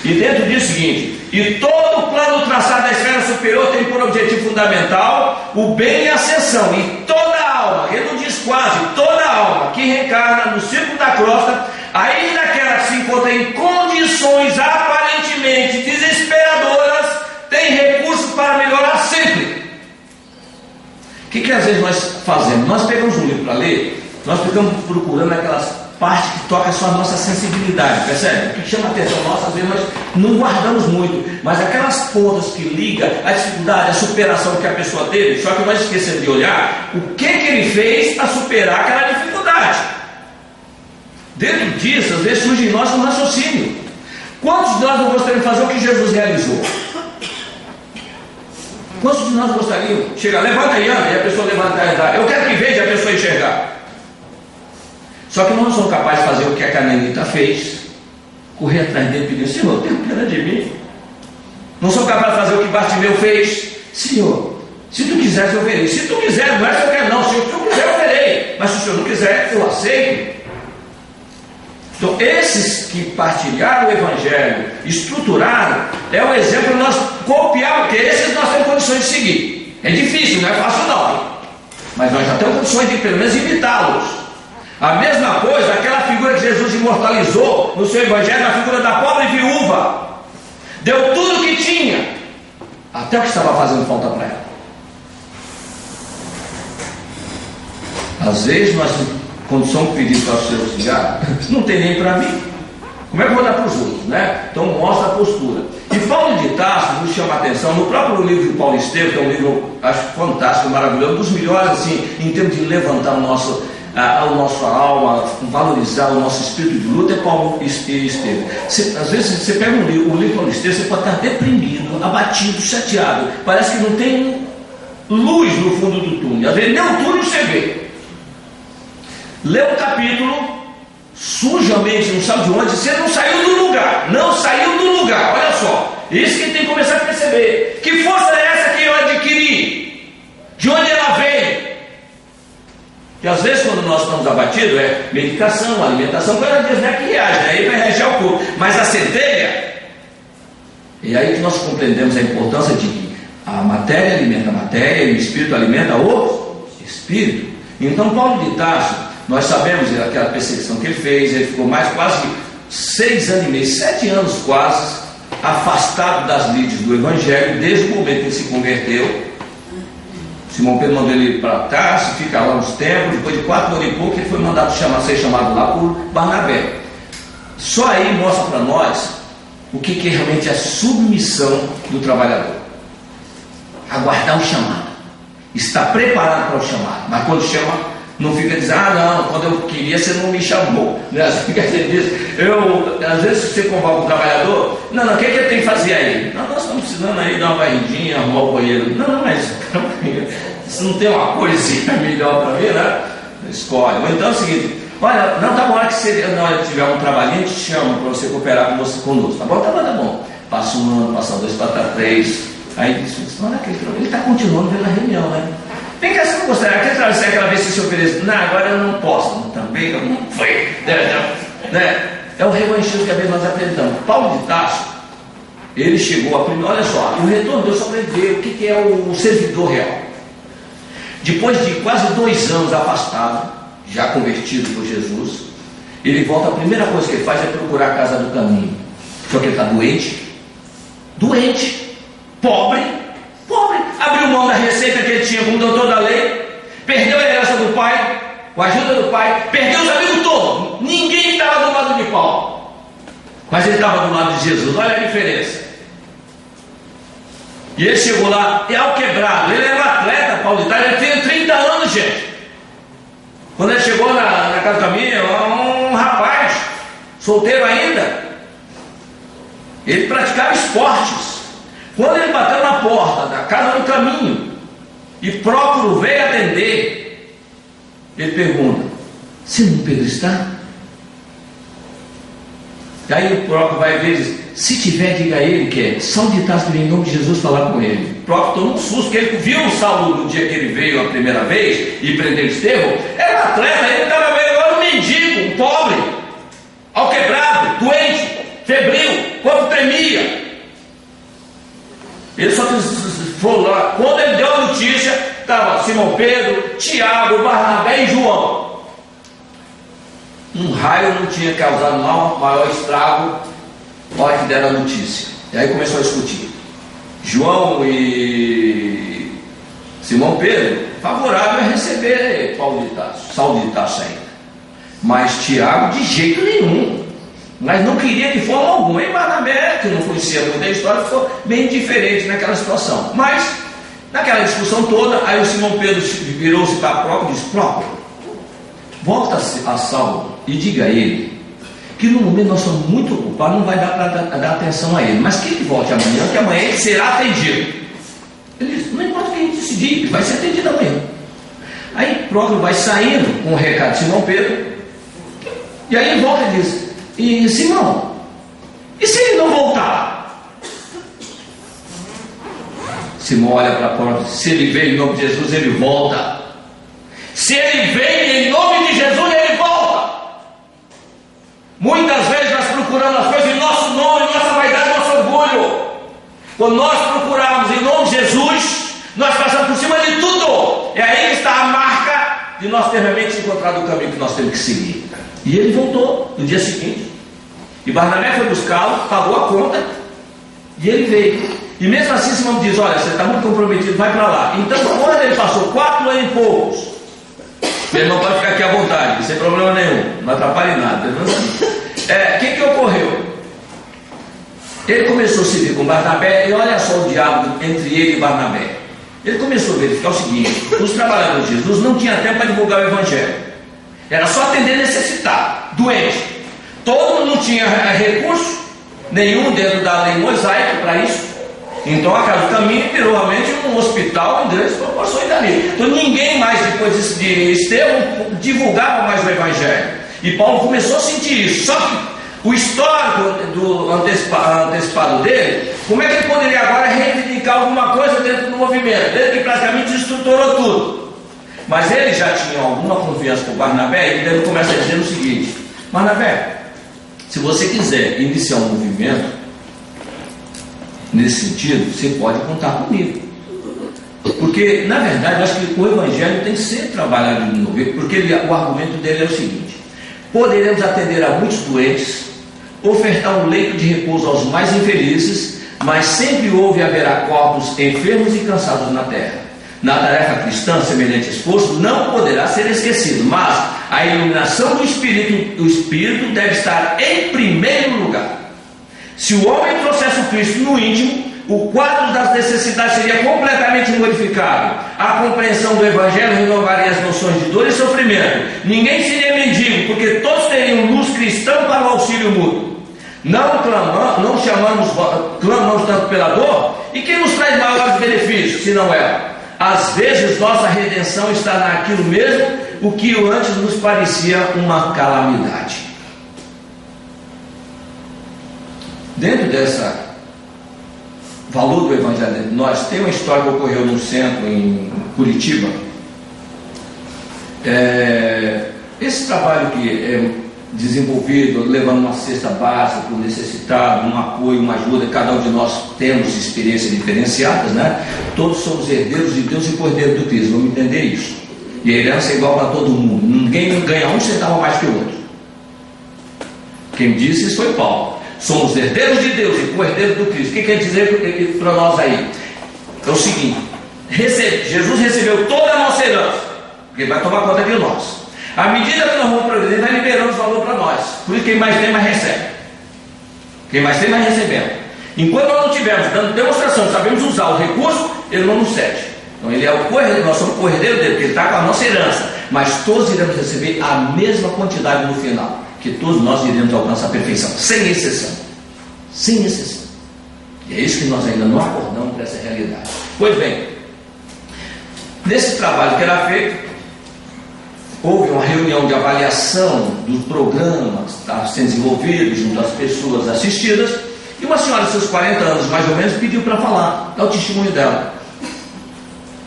E dentro disso o seguinte: e todo o plano traçado da esfera superior tem por objetivo fundamental o bem e a ascensão. E toda alma, ele não diz quase, toda alma que reencarna no círculo da crosta, ainda aquela que se encontra em condições aparentemente desesperadoras, tem recursos para melhorar sempre. O que às vezes nós fazemos? Nós pegamos um livro para ler, nós ficamos procurando aquelas partes que tocam só a nossa sensibilidade, percebe? O que chama a atenção nossa, às vezes nós não guardamos muito, mas aquelas pontas que ligam a dificuldade, a superação que a pessoa teve, só que nós esquecemos de olhar o que ele fez para superar aquela dificuldade. Dentro disso, às vezes surge em nós um raciocínio. Quantos de nós não gostariam de fazer o que Jesus realizou? Quantos de nós gostariam? Chega, levanta e anda, e a pessoa levanta e anda. Eu quero que veja a pessoa enxergar. Só que nós não somos capazes de fazer o que a Cananita fez, correr atrás dele e pedir: Senhor, tenha pena de mim. Não sou capaz de fazer o que Bartimeu fez: Senhor, se tu quiseres eu verei. Se tu quiser, não é que eu quero não. Se tu quiser eu verei. Mas se o Senhor não quiser, eu aceito. Então, esses que partilharam o Evangelho, estruturaram, é o exemplo que nós copiamos, porque esses nós temos condições de seguir. É difícil, não é fácil não, hein? Mas nós já temos condições de pelo menos imitá-los. A mesma coisa, aquela figura que Jesus imortalizou no seu Evangelho, a figura da pobre viúva. Deu tudo o que tinha, até o que estava fazendo falta para ela. Às vezes nós, quando somos pedidos para ser auxiliar, não tem nem para mim. Como é que eu vou dar para os outros, né? Então mostra a postura. E Paulo de Tarso nos chama a atenção no próprio livro de Paulo Estevam, que é um livro, acho fantástico, maravilhoso, um dos melhores assim, em termos de levantar a nossa alma, valorizar o nosso espírito de luta, é Paulo Estevam. Às vezes você pega o livro de Paulo Estevam, você pode estar deprimido, abatido, chateado, parece que não tem luz no fundo do túnel. Às vezes nem o túnel você vê. Lê um capítulo, sujamente, não sabe de onde, você não saiu do lugar, olha só, isso que tem que começar a perceber. Que força é essa que eu adquiri? De onde ela veio? Que às vezes quando nós estamos abatidos, é medicação, alimentação, cada dia não é que reage, né? Aí vai reagir ao corpo, mas a centelha, e aí que nós compreendemos a importância de que a matéria alimenta a matéria e o espírito alimenta o espírito. Então Paulo de Tarso, nós sabemos aquela perseguição que ele fez, ele ficou mais quase 6 anos e meio, 7 anos quase, afastado das lides do Evangelho, desde o momento que ele se converteu. Simão Pedro mandou ele ir para Tarso, fica lá uns tempos, depois de 4 anos e pouco ele foi mandado ser chamado lá por Barnabé. Só aí mostra para nós o que é realmente a submissão do trabalhador. Aguardar o chamado, estar preparado para o chamado, mas quando chama, não fica dizendo, não, quando eu queria você não me chamou, né? Às vezes você convoca um trabalhador, não, o que ele tem que fazer aí? Não, nós estamos precisando aí dar uma varridinha, arrumar o banheiro. Não, mas se não tem uma coisinha melhor para mim, né? Escolhe. Ou então é o seguinte, olha, não, tá bom, na hora que tiver um trabalhinho, te chamo para você cooperar conosco. Tá bom. Passa um ano, passa 2, passa 3. Aí diz, olha aquele trabalho, ele está continuando vendo a reunião, né? Vem cá, você não gostaria, aquela vez que você se oferece, não, agora eu não posso, também não foi, né? É o revanchismo que às vezes nós apresentamos. Paulo de Tarso, ele chegou a primeira, olha só, o retorno deu só para ele ver o que é o servidor real. Depois de quase 2 anos afastado, já convertido por Jesus, ele volta, a primeira coisa que ele faz é procurar a casa do caminho. Só que ele está doente, pobre, abriu mão da receita que ele tinha como doutor da lei, perdeu a herança do pai, com a ajuda do pai, perdeu os amigos todos, ninguém estava do lado de Paulo, mas ele estava do lado de Jesus. Olha a diferença. E ele chegou lá, e ao quebrado, ele era um atleta, Paulo de Tarso, ele tinha 30 anos, gente. Quando ele chegou na casa do caminho, um rapaz, solteiro ainda, ele praticava esportes. Quando ele bateu na porta da casa do caminho e Prócoro veio atender, ele pergunta, Simão Pedro está? Daí o Prócoro vai ver e diz, se tiver, diga a ele que é Saulo de Tarso que vem em nome de Jesus falar com ele. Prócoro tomou um susto, porque ele viu o Saulo no dia que ele veio a primeira vez e prendeu Estevão, era um atleta, ele estava vendo agora um mendigo, um pobre, ao quebrado, doente, febril, corpo tremia. Ele só foi lá, quando ele deu a notícia, estava Simão Pedro, Tiago, Barnabé e João. Um raio não tinha causado maior estrago na hora que deram a notícia. E aí começou a discutir. João e Simão Pedro, favorável a receber Saulo de Tarso ainda. Mas Tiago de jeito nenhum. Mas não queria de forma alguma. E Barnabé, que não conhecia muito a história, ficou bem diferente naquela situação. Mas, naquela discussão toda, aí o Simão Pedro virou-se para Prócoro e disse, Prócoro, volta a Saulo e diga a ele que no momento nós estamos muito ocupados, não vai dar para dar atenção a ele, mas que ele volte amanhã, que amanhã ele será atendido. Ele disse, não importa o que a gente decidir, ele vai ser atendido amanhã. Aí Prócoro vai saindo com o recado de Simão Pedro, e aí ele volta e diz, e Simão, e se ele não voltar? Simão olha para a porta, se ele veio em nome de Jesus, ele volta. Se ele veio em nome de Jesus, ele volta. Muitas vezes nós procuramos as coisas em nosso nome, nossa vaidade, nosso orgulho. Quando nós procurarmos em nome de Jesus, nós passamos por cima de tudo. É aí que está a marca de nós ter realmente encontrado o caminho que nós temos que seguir. E ele voltou no dia seguinte. E Barnabé foi buscá-lo, pagou a conta e ele veio. E mesmo assim Simão diz, olha, você está muito comprometido, vai para lá. Então quando ele passou 4 anos e poucos, meu irmão pode ficar aqui à vontade, sem problema nenhum, não atrapalhe nada. O que ocorreu? Ele começou a se ver com Barnabé, e olha só o diálogo entre ele e Barnabé. Ele começou a verificar o seguinte, os trabalhadores de Jesus não tinham tempo para divulgar o Evangelho. Era só atender necessitado, doente. Todo mundo não tinha recurso nenhum dentro da lei mosaica para isso. Então a casa do caminho virou realmente um hospital em grandes proporções dali. Então ninguém mais, depois de Estevão, divulgava mais o Evangelho. E Paulo começou a sentir isso. Só que o histórico do antecipado dele, como é que ele poderia agora reivindicar alguma coisa dentro do movimento? Ele que praticamente estruturou tudo. Mas ele já tinha alguma confiança com Barnabé, e ele começa a dizer o seguinte, Barnabé, se você quiser iniciar um movimento nesse sentido, você pode contar comigo. Porque, na verdade, eu acho que o Evangelho tem que ser trabalhado de novo. Porque o argumento dele é o seguinte, poderemos atender a muitos doentes, ofertar um leito de repouso aos mais infelizes, mas sempre houve e haverá corpos enfermos e cansados na terra. na tarefa cristã, semelhante esforço, não poderá ser esquecido, mas a iluminação do Espírito deve estar em primeiro lugar. Se o homem trouxesse o Cristo no íntimo, o quadro das necessidades seria completamente modificado. A compreensão do Evangelho renovaria as noções de dor e sofrimento. Ninguém seria mendigo, porque todos teriam luz cristã para o auxílio mútuo. Não clamamos tanto pela dor, e quem nos traz maiores benefícios, se não ela? Às vezes nossa redenção está naquilo mesmo, o que antes nos parecia uma calamidade. Dentro dessa valor do Evangelho, nós tem uma história que ocorreu num centro em Curitiba. Esse trabalho que é desenvolvido, levando uma cesta básica para o necessitado, um apoio, uma ajuda, cada um de nós temos experiências diferenciadas, né? Todos somos herdeiros de Deus e cordeiros do Cristo, vamos entender isso. E a herança é igual para todo mundo, ninguém ganha um centavo mais que o outro. Quem disse isso foi Paulo. Somos herdeiros de Deus e cordeiros do Cristo. O que quer dizer para nós aí? É o seguinte: Jesus recebeu toda a nossa herança, porque vai tomar conta de nós. À medida que nós vamos progredindo, vai liberando os valores para nós. Por isso, quem mais tem, mais recebe. Quem mais tem, mais recebendo. Enquanto nós não estivermos dando demonstração, sabemos usar o recurso, ele não nos cede. Então, ele é o corredeiro, nós somos o corredeiro dele, porque ele está com a nossa herança. Mas todos iremos receber a mesma quantidade no final, que todos nós iremos alcançar a perfeição, sem exceção. Sem exceção. E é isso que nós ainda não acordamos para essa realidade. Pois bem, nesse trabalho que era feito, houve uma reunião de avaliação do programa que estava sendo desenvolvido junto às pessoas assistidas, e uma senhora de seus 40 anos, mais ou menos, pediu para falar, dar o testemunho dela.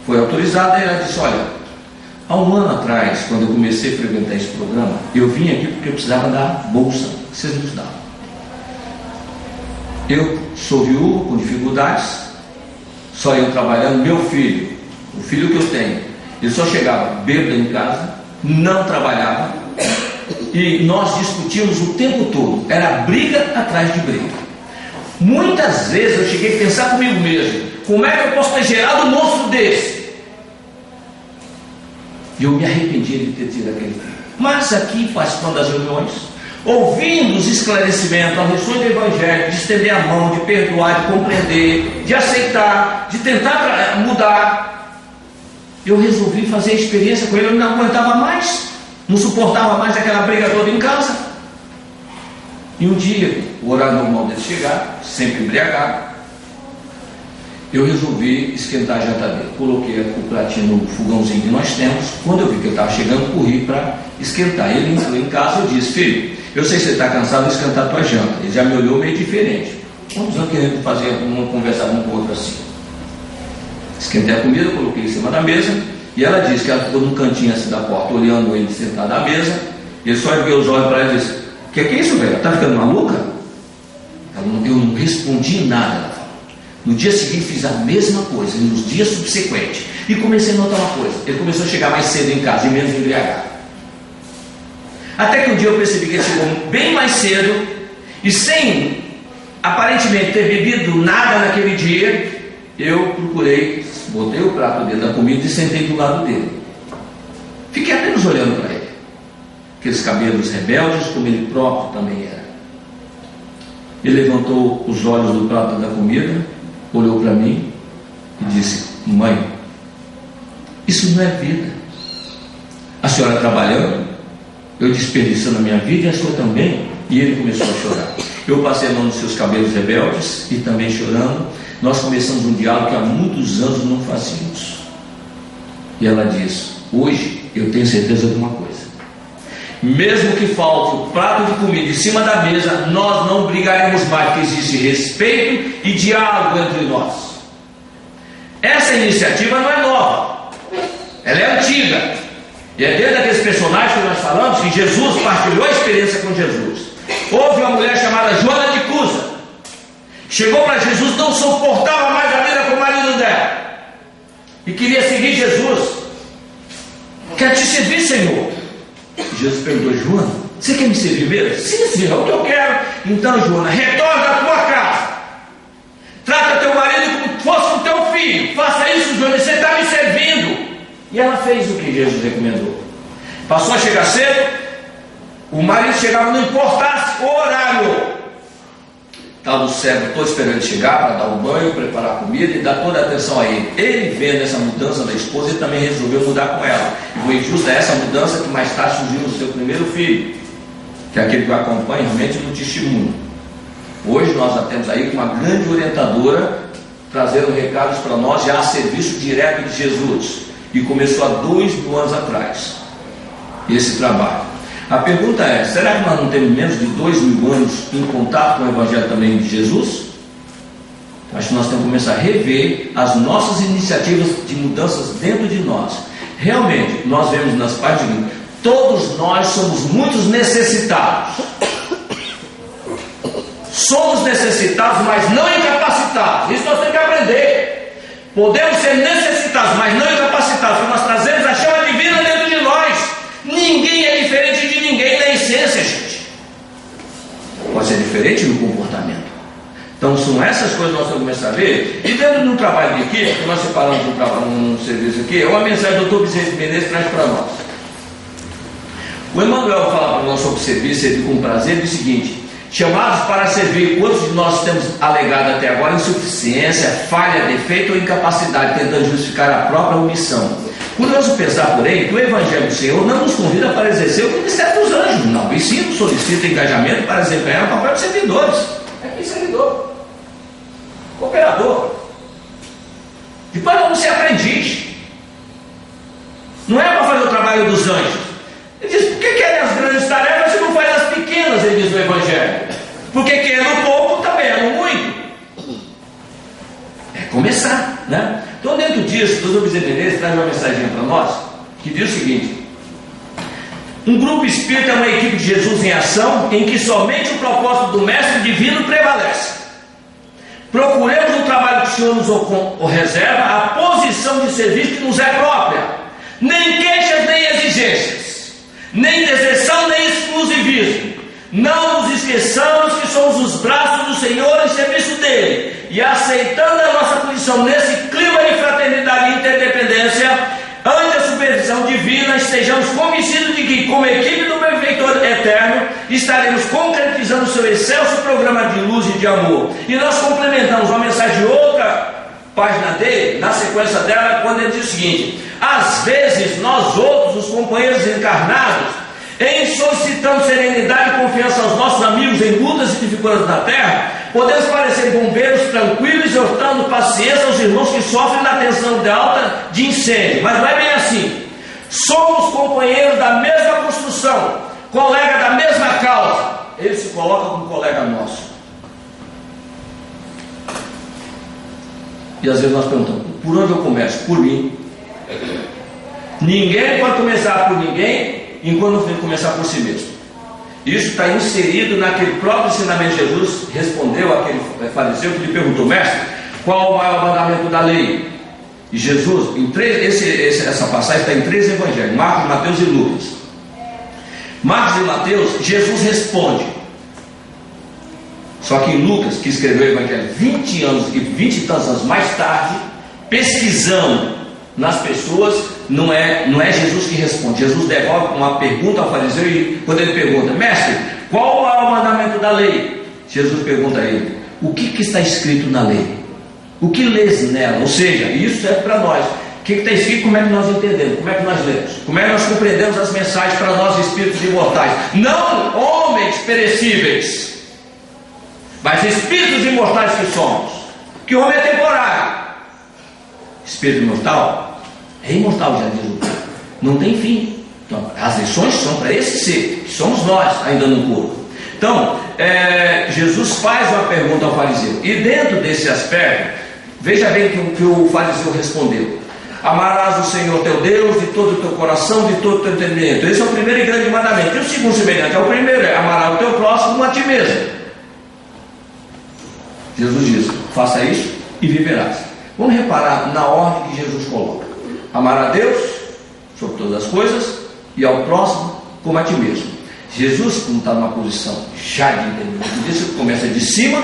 Foi autorizada e ela disse: olha, há um ano atrás, quando eu comecei a frequentar esse programa, eu vim aqui porque eu precisava da bolsa que vocês nos davam. Eu sou viúvo, com dificuldades, só eu trabalhando. Meu filho, o filho que eu tenho, ele só chegava bêbado em casa, não trabalhava, e nós discutimos o tempo todo, era briga atrás de briga. Muitas vezes eu cheguei a pensar comigo mesmo: como é que eu posso ter gerado um monstro desse? E eu me arrependi de ter tido aquele filho. Mas aqui, participando das reuniões, ouvindo os esclarecimentos, as lições do Evangelho, de estender a mão, de perdoar, de compreender, de aceitar, de tentar mudar, eu resolvi fazer a experiência com ele. Eu não aguentava mais, não suportava mais aquela briga toda em casa. E um dia, o horário normal dele chegar, sempre embriagado, eu resolvi esquentar a janta dele. Coloquei o pratinho no fogãozinho que nós temos. Quando eu vi que ele estava chegando, corri para esquentar. Ele entrou em casa, eu disse: filho, eu sei que você está cansado de esquentar a tua janta. Ele já me olhou meio diferente. Quantos anos querendo fazer uma conversa um com o outro assim? Esquentei a comida, coloquei em cima da mesa, e ela disse que ela ficou num cantinho assim da porta, olhando ele sentado à mesa. Ele só ergueu os olhos para ela e disse: que é isso, velho? Está ficando maluca? Eu não respondi nada. Ela falou. No dia seguinte fiz a mesma coisa, e nos dias subsequentes, e comecei a notar uma coisa: ele começou a chegar mais cedo em casa e menos embriagado. Até que um dia eu percebi que ele chegou bem mais cedo, e sem aparentemente ter bebido nada naquele dia, eu procurei, botei o prato dentro da comida e sentei do lado dele. Fiquei apenas olhando para ele. Aqueles cabelos rebeldes, como ele próprio também era. Ele levantou os olhos do prato da comida, olhou para mim e disse: mãe, isso não é vida. A senhora trabalhando, eu desperdiçando a minha vida e a sua também. E ele começou a chorar. Eu passei a mão nos seus cabelos rebeldes e também chorando. Nós começamos um diálogo que há muitos anos não fazíamos. E ela diz: hoje eu tenho certeza de uma coisa: mesmo que falte o prato de comida em cima da mesa, nós não brigaremos mais, porque existe respeito e diálogo entre nós. Essa iniciativa não é nova, ela é antiga, e é dentro daqueles personagens que nós falamos que Jesus partilhou a experiência com Jesus. Houve uma mulher chamada Joana de Cusa, chegou para Jesus, não suportava mais a vida com o marido dela e queria seguir Jesus. Quer te servir, Senhor? Jesus perguntou: Joana, você quer me servir mesmo? Sim, Senhor, é o que eu quero. Então, Joana, retorna à tua casa, trata teu marido como se fosse o teu filho. Faça isso, Joana, você está me servindo. E ela fez o que Jesus recomendou. Passou a chegar cedo, o marido chegava, não importasse o horário. Estava o servo todo esperando ele chegar para dar o banho, preparar a comida e dar toda a atenção a ele. Ele, vendo essa mudança da esposa, ele também resolveu mudar com ela. E foi justa essa mudança que mais tarde surgiu no seu primeiro filho, que é aquele que o acompanha realmente no testemunho. Hoje nós já temos aí uma grande orientadora trazendo recados para nós, já a serviço direto de Jesus. E começou há 2000 anos atrás esse trabalho. A pergunta é, será que nós não temos menos de 2000 anos em contato com o Evangelho também de Jesus? Acho que nós temos que começar a rever as nossas iniciativas de mudanças dentro de nós. Realmente, nós vemos nas páginas, todos nós somos muitos necessitados. Somos necessitados, mas não incapacitados. Isso nós temos que aprender. Podemos ser necessitados, mas não incapacitados, porque nós trazemos a chama divina dentro de nós. Ninguém é diferente de ninguém na essência, gente. Pode ser diferente no comportamento. Então são essas coisas que nós vamos começar a ver. E dentro de um trabalho de equipe, que nós separamos um serviço aqui, é uma mensagem do Dr. Vicente Menezes traz para nós. O Emmanuel fala para nós sobre servir com prazer, diz o seguinte: chamados para servir, quantos de nós temos alegado até agora insuficiência, falha, defeito ou incapacidade, tentando justificar a própria omissão? Curioso pensar, porém, que o Evangelho do Senhor não nos convida para exercer o ministério dos anjos, não, e sim nos solicita engajamento para desempenhar o papel de servidores. É que servidor, cooperador. Depois vamos ser aprendiz. Não é para fazer o trabalho dos anjos. Ele diz, por que querem as grandes tarefas se não faz as pequenas, ele diz no Evangelho? Porque querendo pouco, está ganhando muito. É começar, né? Então, dentro disso, o Dr. Vicente Menezes traz uma mensagem para nós, que diz o seguinte: um grupo espírita é uma equipe de Jesus em ação, em que somente o propósito do Mestre Divino prevalece. Procuremos no trabalho que o Senhor nos reserva a posição de serviço que nos é própria. Nem queixas, nem exigências, nem deserção, nem exclusivismo. Não nos esqueçamos que somos os braços do Senhor em serviço dele, e aceitando a nossa posição nesse clima de fraternidade e interdependência, ante a supervisão divina, estejamos convencidos de que, como equipe do Benfeitor Eterno, estaremos concretizando o seu excelso programa de luz e de amor. E nós complementamos uma mensagem de outra página dele, na sequência dela, quando ele diz o seguinte: às vezes nós outros, os companheiros encarnados, em solicitando serenidade e confiança aos nossos amigos em lutas e dificuldades na terra, podemos parecer bombeiros tranquilos, exortando paciência aos irmãos que sofrem da tensão de alta de incêndio. Mas não é bem assim. Somos companheiros da mesma construção, colega da mesma causa. Ele se coloca como colega nosso. E às vezes nós perguntamos, por onde eu começo? Por mim. Ninguém pode começar por ninguém enquanto não começar por si mesmo. Isso está inserido naquele próprio ensinamento de Jesus. Respondeu aquele fariseu que lhe perguntou: mestre, qual o maior mandamento da lei? E Jesus, essa passagem está em 3 evangelhos, Marcos, Mateus e Lucas. Marcos e Mateus, Jesus responde. Só que em Lucas, que escreveu o evangelho 20 anos e 20 e tantos anos mais tarde, pesquisando nas pessoas, não é Jesus que responde. Jesus devolve uma pergunta ao fariseu, e quando ele pergunta: mestre, qual é o mandamento da lei? Jesus pergunta a ele: o que está escrito na lei? O que lês nela? Ou seja, isso serve para nós. O que está escrito, como é que nós entendemos? Como é que nós lemos? Como é que nós compreendemos as mensagens para nós, espíritos imortais? Não homens perecíveis, mas espíritos imortais que somos. Que o homem é temporário. Espírito imortal é imortal, já diz o Pai. Não tem fim. Então, as lições são para esse ser, que somos nós, ainda no corpo. Então, Jesus faz uma pergunta ao fariseu. E dentro desse aspecto, veja bem o que o fariseu respondeu: amarás o Senhor teu Deus de todo o teu coração, de todo o teu entendimento. Esse é o primeiro e grande mandamento. E o segundo semelhante ao primeiro é: amarás o teu próximo como a ti mesmo. Jesus diz: faça isso e viverás. Vamos reparar na ordem que Jesus coloca: amar a Deus sobre todas as coisas e ao próximo como a ti mesmo. Jesus, como está numa posição já de entendimento disso, começa de cima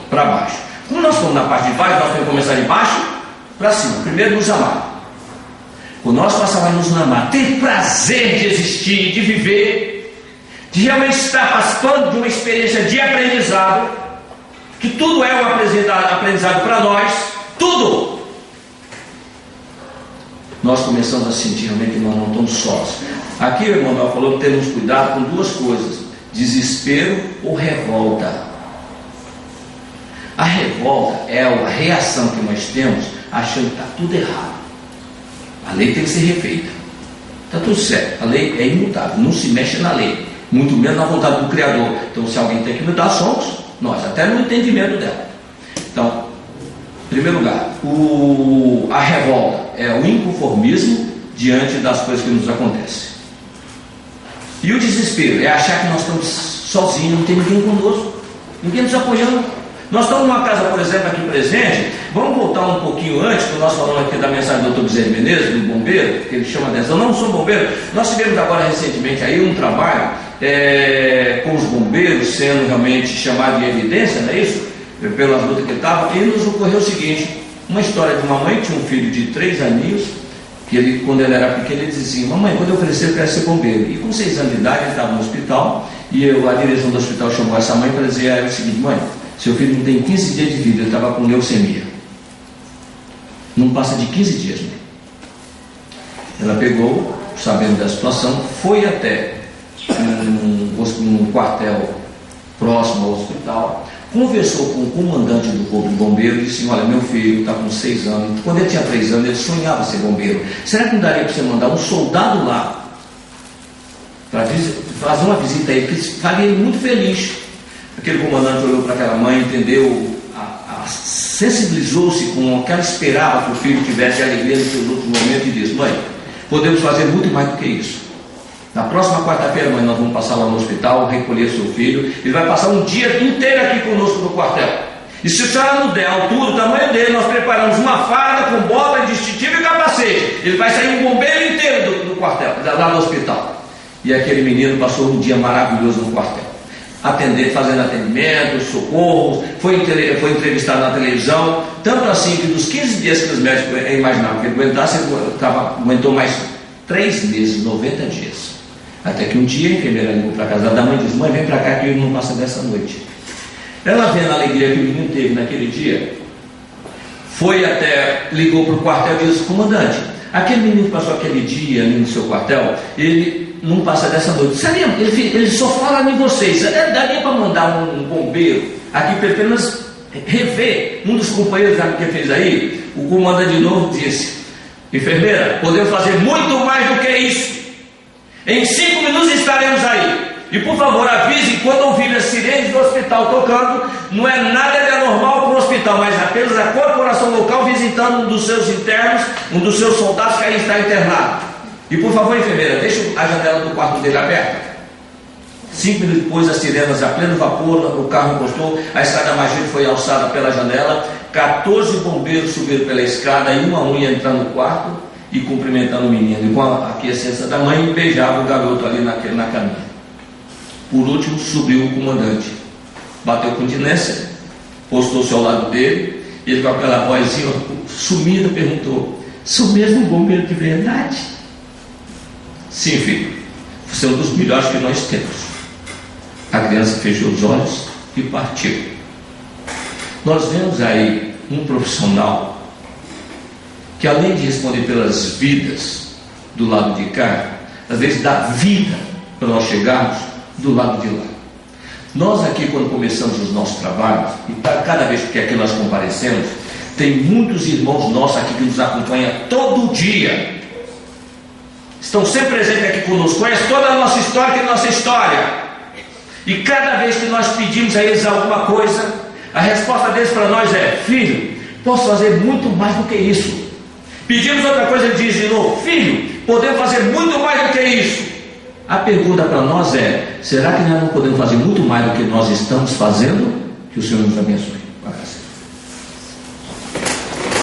para baixo. Como nós estamos na parte de baixo, nós temos que começar de baixo para cima. Primeiro nos amar. O nosso passar vai nos amar, ter prazer de existir, de viver, de realmente estar participando de uma experiência de aprendizado, que tudo é um aprendizado para nós, tudo. Nós começamos a sentir realmente que nós não estamos sós. Aqui o Emmanuel falou que temos cuidado com duas coisas: desespero ou revolta. A revolta é a reação que nós temos achando que está tudo errado. A lei tem que ser refeita. Está tudo certo. A lei é imutável, não se mexe na lei, muito menos na vontade do Criador. Então, se alguém tem que mudar, somos nós, até no entendimento dela. Então, em primeiro lugar, a revolta é o inconformismo diante das coisas que nos acontecem. E o desespero é achar que nós estamos sozinhos, não tem ninguém conosco, ninguém nos apoiando. Nós estamos numa casa, por exemplo, aqui presente. Vamos voltar um pouquinho antes, quando nós falamos aqui da mensagem do Dr. Bezerra Menezes, do bombeiro, que ele chama a atenção. Não sou bombeiro. Nós tivemos agora recentemente aí um trabalho com os bombeiros sendo realmente chamado de evidência, não é isso? Pelas lutas que ele estava. E nos ocorreu o seguinte: uma história de uma mãe que tinha um filho de 3 aninhos, que ele, quando ele era pequeno, ele dizia assim: mamãe, quando eu crescer eu quero ser bombeiro. E com 6 anos de idade ele estava no hospital, e a direção do hospital chamou essa mãe para dizer o seguinte: mãe, seu filho não tem 15 dias de vida, ele estava com leucemia. Não passa de 15 dias, mãe. Ela pegou, sabendo da situação, foi até um quartel próximo ao hospital, conversou com o comandante do corpo de bombeiro e disse: olha, meu filho está com 6 anos, quando ele tinha 3 anos ele sonhava ser bombeiro, será que não daria para você mandar um soldado lá para fazer uma visita a ele, que faria ele muito feliz? Aquele comandante olhou para aquela mãe, entendeu, sensibilizou-se com o que ela esperava que o filho tivesse alegria nos seus outros momentos e disse: mãe, podemos fazer muito mais do que isso. Na próxima quarta-feira, mãe, nós vamos passar lá no hospital, recolher seu filho. Ele vai passar um dia inteiro aqui conosco no quartel. E se a senhora não der a altura, o tamanho dele, nós preparamos uma farda com bota, distintivo e capacete. Ele vai sair um bombeiro inteiro do quartel, lá no hospital. E aquele menino passou um dia maravilhoso no quartel, fazendo atendimento, socorro, foi entrevistado na televisão, tanto assim que dos 15 dias que os médicos imaginavam que ele aguentasse, ele aguentou mais 3 meses, 90 dias. Até que um dia a enfermeira ligou para a casa da mãe e disse: mãe, vem para cá que ele não passa dessa noite. Ela, vendo a alegria que o menino teve naquele dia, ligou para o quartel e disse: comandante, aquele menino que passou aquele dia ali no seu quartel, ele não passa dessa noite. Sabia? Ele só fala em vocês. Daria para mandar um bombeiro aqui para apenas rever. Um dos companheiros que fez aí, o comandante de novo disse: enfermeira, podemos fazer muito mais do que isso. Em 5 minutos estaremos aí. E por favor, avise quando ouvir as sirenes do hospital tocando. Não é nada de anormal para o hospital, mas apenas a corporação local visitando um dos seus internos, um dos seus soldados que aí está internado. E por favor, enfermeira, deixe a janela do quarto dele aberta. 5 minutos depois, as sirenes a pleno vapor, o carro encostou, a escada Magiro foi alçada pela janela, 14 bombeiros subiram pela escada, e um a um ia entrar no quarto e cumprimentando o menino, e com a aquiescência da mãe, beijava o garoto ali na caminha. Por último, subiu o comandante, bateu continência, postou-se ao lado dele, e ele com aquela vozinha sumida perguntou: sou mesmo um bombeiro de verdade? Sim, filho, você é um dos melhores que nós temos. A criança fechou os olhos e partiu. Nós vemos aí um profissional que, além de responder pelas vidas do lado de cá, às vezes dá vida para nós chegarmos do lado de lá. Nós aqui, quando começamos os nossos trabalhos, e cada vez que aqui nós comparecemos, tem muitos irmãos nossos aqui que nos acompanham todo dia, estão sempre presentes aqui conosco, conhecem toda a nossa história, tem nossa história, e cada vez que nós pedimos a eles alguma coisa, a resposta deles para nós é: filho, posso fazer muito mais do que isso. Pedimos outra coisa, ele diz de novo: filho, podemos fazer muito mais do que isso. A pergunta para nós é: será que nós não podemos fazer muito mais do que nós estamos fazendo? Que o Senhor nos abençoe.